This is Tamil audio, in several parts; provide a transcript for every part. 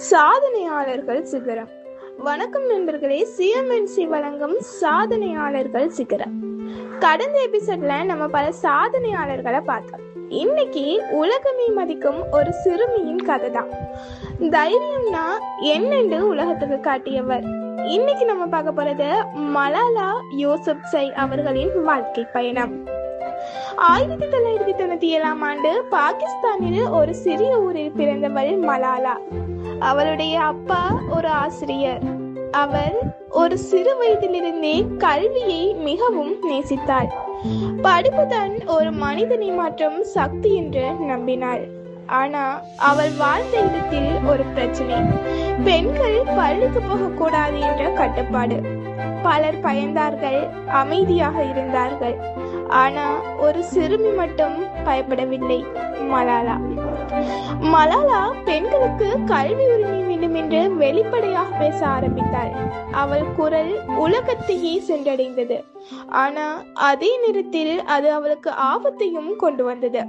சாதனையாளர்கள் சிகரம். வணக்கம் நண்பர்களே, சிஎம்என்சி வழங்கும் சாதனையாளர்கள் சிகரம். கடந்த எபிசோட்ல நம்ம பல சாதனையாளர்களை பார்த்தோம். இன்னைக்கு உலகமே மதிக்கும் ஒரு சிறுமியின் கதை தான். தைரியம்னா என்னென்று உலகத்துக்கு காட்டியவர். இன்னைக்கு நம்ம பார்க்க போறது மலாலா யூசுப்சை அவர்களின் வாழ்க்கை பயணம். 1997 ஆண்டு பாகிஸ்தானில் ஒரு சிறிய ஊரில் பிறந்தவள் மலாலா. அவளுடைய அப்பா ஒரு ஆசிரியர். அவர் ஒரு சிறு வயதிலிருந்தே கல்வியை மிகவும் நேசித்தாள். படிப்புதான் ஒரு மனிதனை மாற்றும் சக்தி என்று நம்பினாள். ஆனா அவள் வாழ்ந்த இடத்தில் ஒரு பிரச்சனை. பெண்கள் பள்ளிக்கு போகக்கூடாது என்ற கட்டுப்பாடு. பலர் பயந்தார்கள், அமைதியாக இருந்தார்கள். ஆனா ஒரு சிறுமி மட்டும் பயப்படவில்லை, மலாலா. மலாலா பெண்களுக்கு கல்வி உரிமை வேண்டும் என்று வெளிப்படையாக பேச ஆரம்பித்தாள். அவள் குரல் உலகத்தையே சென்றடைந்தது. ஆனா அதே நேரத்தில் அது அவளுக்கு ஆபத்தையும் கொண்டு வந்தது.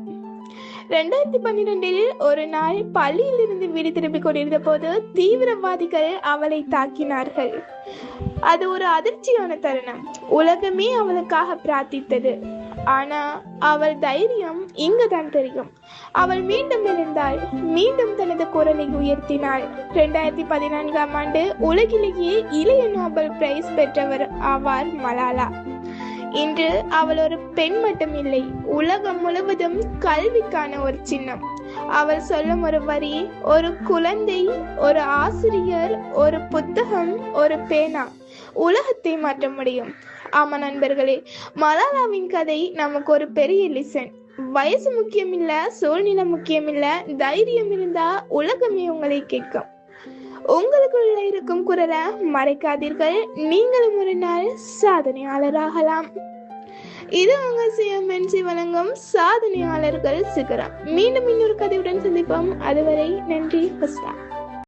2012 ஒரு நாள் பள்ளியில் இருந்து வீடு திரும்பிக் கொண்டிருந்த போது தீவிரவாதிகள் அவளை தாக்கினார்கள். அது ஒரு அதிர்ச்சியான தருணம். உலகமே அவளுக்காக பிரார்த்தித்தது. ஆனா அவள் தைரியம் இங்குதான் தெரியும். அவள் மீண்டும் எழுந்தாள், மீண்டும் தனது குரலை உயர்த்தினாள். 2014 ஆண்டு உலகிலேயே இளைய நோபல் பிரைஸ் பெற்றவர் ஆவார் மலாலா. இன்று அவள் ஒரு பெண் மட்டும் இல்லை, உலகம் முழுவதும் கல்விக்கான ஒரு சின்னம். அவள் சொல்லும் ஒரு வரி, ஒரு குழந்தை, ஒரு ஆசிரியர், ஒரு புத்தகம், ஒரு பேனா உலகத்தை மாற்ற முடியும். ஆமா நண்பர்களே, மலாலாவின் கதை நமக்கு ஒரு பெரிய லெசன். வயசு முக்கியம் இல்ல, சூழ்நிலை முக்கியம் இல்ல, தைரியம் இருந்தா உலகமே உங்களை கேட்கும். உங்களுக்குள்ள இருக்கும் குரலை மறைக்காதீர்கள். நீங்களும் ஒரு நாள் சாதனையாளராகலாம். இது உங்க சிஎம்என்சி வழங்கும் சாதனையாளர்கள் சிகரம். மீண்டும் இன்னொரு கதையுடன் சந்திப்போம். அதுவரை நன்றி.